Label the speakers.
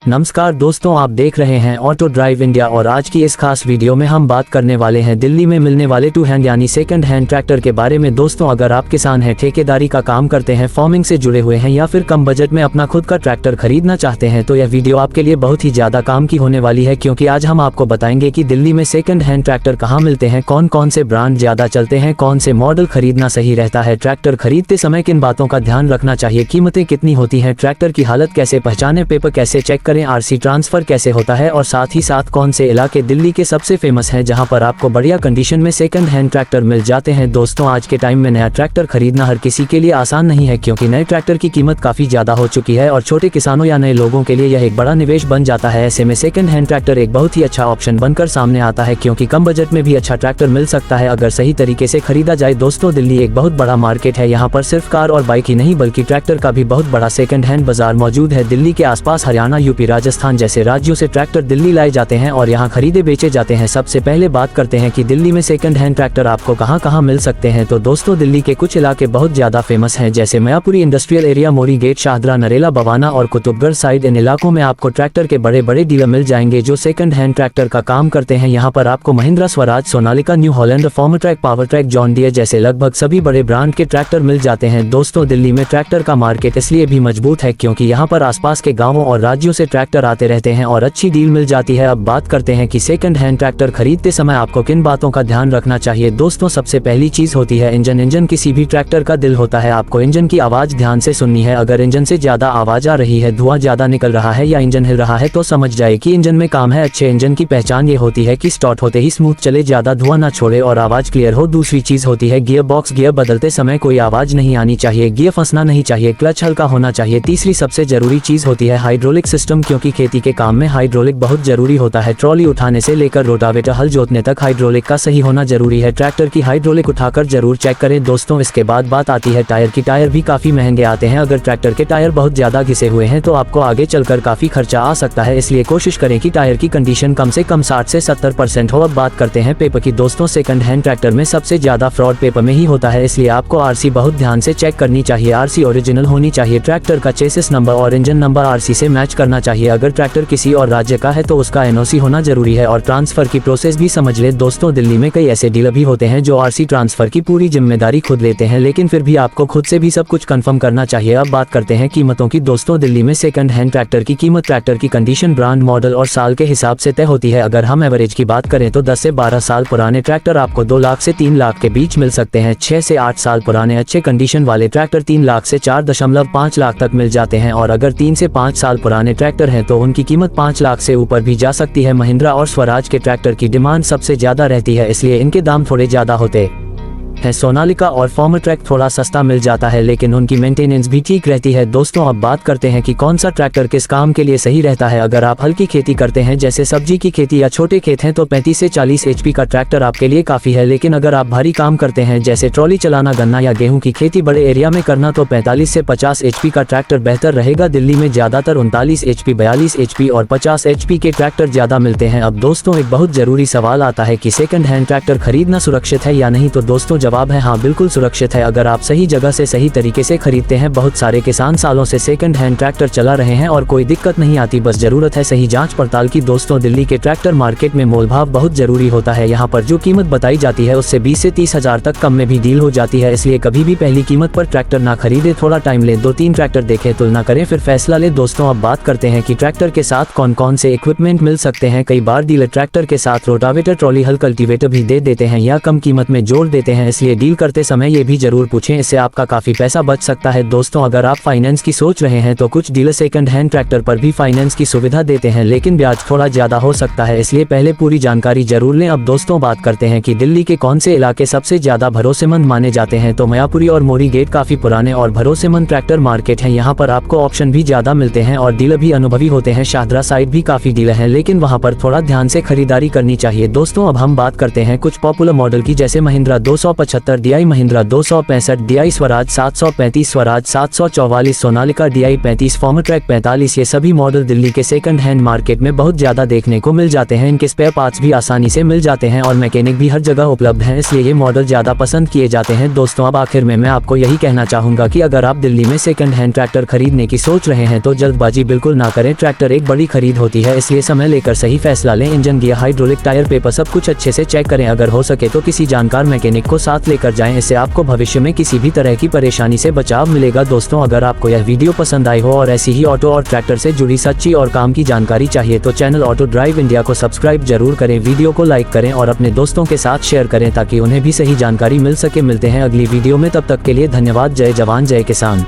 Speaker 1: नमस्कार दोस्तों, आप देख रहे हैं ऑटो ड्राइव इंडिया और आज की इस खास वीडियो में हम बात करने वाले हैं दिल्ली में मिलने वाले टू हैंड यानी सेकंड हैंड ट्रैक्टर के बारे में। दोस्तों, अगर आप किसान हैं, ठेकेदारी का काम करते हैं, फार्मिंग से जुड़े हुए हैं या फिर कम बजट में अपना खुद का ट्रैक्टर खरीदना चाहते हैं तो यह वीडियो आपके लिए बहुत ही ज्यादा काम की होने वाली है, क्योंकि आज हम आपको बताएंगे कि दिल्ली में सेकंड हैंड ट्रैक्टर कहाँ मिलते हैं, कौन कौन से ब्रांड ज्यादा चलते हैं, कौन से मॉडल खरीदना सही रहता है, ट्रैक्टर खरीदते समय किन बातों का ध्यान रखना चाहिए, कीमतें कितनी होती है, ट्रैक्टर की हालत कैसे पहचाने, पेपर कैसे चेक करें, आरसी ट्रांसफर कैसे होता है और साथ ही साथ कौन से इलाके दिल्ली के सबसे फेमस हैं जहां पर आपको बढ़िया कंडीशन में सेकंड हैंड ट्रैक्टर मिल जाते हैं। दोस्तों, आज के टाइम में नया ट्रैक्टर खरीदना हर किसी के लिए आसान नहीं है, क्योंकि नए ट्रैक्टर की कीमत काफी ज्यादा हो चुकी है और छोटे किसानों या नए लोगों के लिए यह एक बड़ा निवेश बन जाता है। ऐसे में सेकंड हैंड ट्रैक्टर एक बहुत ही अच्छा ऑप्शन बनकर सामने आता है, क्योंकि कम बजट में भी अच्छा ट्रैक्टर मिल सकता है अगर सही तरीके से खरीदा जाए। दोस्तों, दिल्ली एक बहुत बड़ा मार्केट है, यहाँ पर सिर्फ कार और बाइक ही नहीं बल्कि ट्रैक्टर का भी बहुत बड़ा सेकंड हैंड बाजार मौजूद है। दिल्ली के आसपास हरियाणा, यूपी, राजस्थान जैसे राज्यों से ट्रैक्टर दिल्ली लाए जाते हैं और यहाँ खरीदे बेचे जाते हैं। सबसे पहले बात करते हैं कि दिल्ली में सेकंड हैंड ट्रैक्टर आपको कहाँ कहाँ मिल सकते हैं। तो दोस्तों, दिल्ली के कुछ इलाके बहुत ज्यादा फेमस हैं, जैसे मयापुरी इंडस्ट्रियल एरिया, मोरी गेट, शाहदरा, नरेला, बवाना और कुतुबगढ़ साइड। इन इलाकों में आपको ट्रैक्टर के बड़े बड़े डीलर मिल जाएंगे जो सेकंड हैंड ट्रैक्टर का काम करते हैं। यहाँ पर आपको Mahindra, Swaraj, Sonalika, New Holland, Farmtrac, Powertrac, John Deere जैसे लगभग सभी बड़े ब्रांड के ट्रैक्टर मिल जाते हैं। दोस्तों, दिल्ली में ट्रैक्टर का मार्केट इसलिए भी मजबूत है क्योंकि यहाँ पर आसपास के गाँवों और राज्यों से ट्रैक्टर आते रहते हैं और अच्छी डील मिल जाती है। अब बात करते हैं कि सेकंड हैंड ट्रैक्टर खरीदते समय आपको किन बातों का ध्यान रखना चाहिए। दोस्तों, सबसे पहली चीज होती है इंजन। इंजन किसी भी ट्रैक्टर का दिल होता है, आपको इंजन की आवाज ध्यान से सुननी है। अगर इंजन से ज्यादा आवाज आ रही है, धुआं ज्यादा निकल रहा है या इंजन हिल रहा है तो समझ जाए कि इंजन में काम है। अच्छे इंजन की पहचान ये होती है कि स्टार्ट होते ही स्मूथ चले, ज्यादा धुआं ना छोड़े और आवाज क्लियर हो। दूसरी चीज होती है गियर बॉक्स। गियर बदलते समय कोई आवाज नहीं आनी चाहिए, गियर फंसना नहीं चाहिए, क्लच हल्का होना चाहिए। तीसरी सबसे जरूरी चीज होती है हाइड्रोलिक सिस्टम, क्योंकि खेती के काम में हाइड्रोलिक बहुत जरूरी होता है। ट्रॉली उठाने से लेकर रोटावेटर हल जोतने तक हाइड्रोलिक का सही होना जरूरी है। ट्रैक्टर की हाइड्रोलिक उठाकर जरूर चेक करें। दोस्तों, इसके बाद बात आती है टायर की। टायर भी काफी महंगे आते हैं। अगर ट्रैक्टर के टायर बहुत ज्यादा घिसे हुए हैं तो आपको आगे चलकर काफी खर्चा आ सकता है, इसलिए कोशिश करें कि टायर की कंडीशन कम से कम 60 से 70% हो। अब बात करते हैं पेपर की। दोस्तों, सेकंड हैंड ट्रैक्टर में सबसे ज्यादा फ्रॉड पेपर में ही होता है, इसलिए आपको आरसी बहुत ध्यान से चेक करनी चाहिए। आरसी ओरिजिनल होनी चाहिए। ट्रैक्टर का चेसिस नंबर और इंजन नंबर आरसी से मैच करना चाहिए। अगर ट्रैक्टर किसी और राज्य का है तो उसका एनओसी होना जरूरी है और ट्रांसफर की प्रोसेस भी समझ ले। दोस्तों, दिल्ली में कई ऐसे डीलर भी होते हैं जो आरसी ट्रांसफर की पूरी जिम्मेदारी खुद लेते हैं, लेकिन फिर भी आपको खुद से भी सब कुछ कंफर्म करना चाहिए। अब बात करते हैं कीमतों की। दोस्तों, दिल्ली में सेकंड हैंड ट्रैक्टर की कीमत ट्रैक्टर की कंडीशन, ब्रांड, मॉडल और साल के हिसाब से तय होती है। अगर हम एवरेज की बात करें तो 10 से 12 साल पुराने ट्रैक्टर आपको 2 लाख से 3 लाख के बीच मिल सकते हैं। 6 से 8 साल पुराने अच्छे कंडीशन वाले ट्रैक्टर 3 लाख से 4.5 लाख तक मिल जाते हैं और अगर 3 से 5 साल पुराने ट्रैक्टर हैं तो उनकी कीमत 5 लाख से ऊपर भी जा सकती है। महिंद्रा और स्वराज के ट्रैक्टर की डिमांड सबसे ज्यादा रहती है, इसलिए इनके दाम थोड़े ज्यादा होते हैं। सोनालिका और फॉर्मट्रैक थोड़ा सस्ता मिल जाता है, लेकिन उनकी मेंटेनेंस भी ठीक रहती है। दोस्तों, अब बात करते हैं कि कौन सा ट्रैक्टर किस काम के लिए सही रहता है। अगर आप हल्की खेती करते हैं जैसे सब्जी की खेती या छोटे खेत हैं तो 35 से 40 HP का ट्रैक्टर आपके लिए काफी है, लेकिन अगर आप भारी काम करते हैं जैसे ट्रॉली चलाना, गन्ना या गेहूं की खेती बड़े एरिया में करना तो 45 से 50 HP का ट्रैक्टर बेहतर रहेगा। दिल्ली में ज्यादातर 39 HP, 42 HP और 50 HP के ट्रैक्टर ज्यादा मिलते हैं। अब दोस्तों, एक बहुत जरूरी सवाल आता है कि सेकंड हैंड ट्रैक्टर खरीदना सुरक्षित है या नहीं। तो दोस्तों, जवाब है हाँ, बिल्कुल सुरक्षित है अगर आप सही जगह से सही तरीके से खरीदते हैं। बहुत सारे किसान सालों से सेकंड हैंड ट्रैक्टर चला रहे हैं और कोई दिक्कत नहीं आती, बस जरूरत है सही जांच पड़ताल की। दोस्तों, दिल्ली के ट्रैक्टर मार्केट में मोलभाव बहुत जरूरी होता है। यहाँ पर जो कीमत बताई जाती है उससे 20 से 30 हजार तक कम में भी डील हो जाती है, इसलिए कभी भी पहली कीमत पर ट्रैक्टर ना खरीदे। थोड़ा टाइम ले, 2-3 ट्रैक्टर देखें, तुलना करें, फिर फैसला ले। दोस्तों, अब बात करते हैं कि ट्रैक्टर के साथ कौन कौन से इक्विपमेंट मिल सकते हैं। कई बार डीलर ट्रैक्टर के साथ रोटावेटर, ट्रॉली, हल, कल्टीवेटर भी दे देते हैं या कम कीमत में जोड़ देते हैं, इसलिए डील करते समय ये भी जरूर पूछें, इससे आपका काफी पैसा बच सकता है। दोस्तों, अगर आप फाइनेंस की सोच रहे हैं तो कुछ डीलर सेकंड हैंड ट्रैक्टर पर भी फाइनेंस की सुविधा देते हैं, लेकिन ब्याज थोड़ा ज्यादा हो सकता है, इसलिए पहले पूरी जानकारी जरूर लें। अब दोस्तों, बात करते हैं कि दिल्ली के कौन से इलाके सबसे ज्यादा भरोसेमंद माने जाते हैं। तो मयापुरी और मोरी गेट काफी पुराने और भरोसेमंद ट्रैक्टर मार्केट है। यहाँ पर आपको ऑप्शन भी ज्यादा मिलते हैं और डीलर भी अनुभवी होते हैं। शाहदरा साइड भी काफी डीलर है, लेकिन वहाँ पर थोड़ा ध्यान से खरीदारी करनी चाहिए। दोस्तों, अब हम बात करते हैं कुछ पॉपुलर मॉडल की, जैसे Mahindra 250 775 DI Mahindra 265 DI Swaraj 735 Swaraj 744 Sonalika DI 35 फॉर्मट्रैक 45 ये सभी मॉडल दिल्ली के सेकंड हैंड मार्केट में बहुत ज्यादा देखने को मिल जाते हैं। इनके स्पेयर पार्ट्स भी आसानी से मिल जाते हैं और मैकेनिक भी हर जगह उपलब्ध हैं, इसलिए ये मॉडल ज्यादा पसंद किए जाते हैं। दोस्तों अब आखिर में मैं आपको यही कहना चाहूंगा कि अगर आप दिल्ली में सेकंड हैंड ट्रैक्टर खरीदने की सोच रहे हैं तो जल्दबाजी बिल्कुल ना करें। ट्रैक्टर एक बड़ी खरीद होती है, इसलिए समय लेकर सही फैसला लें। Engine, gear, hydraulic, tyre, paper सब कुछ अच्छे से चेक करें। अगर हो सके तो किसी जानकार मैकेनिक को साथ लेकर जाएं, इससे आपको भविष्य में किसी भी तरह की परेशानी से बचाव मिलेगा। दोस्तों अगर आपको यह वीडियो पसंद आई हो और ऐसी ही ऑटो और ट्रैक्टर से जुड़ी सच्ची और काम की जानकारी चाहिए तो चैनल ऑटो ड्राइव इंडिया को सब्सक्राइब जरूर करें, वीडियो को लाइक करें और अपने दोस्तों के साथ शेयर करें ताकि उन्हें भी सही जानकारी मिल सके। मिलते हैं अगली वीडियो में, तब तक के लिए धन्यवाद। जय जवान जय किसान।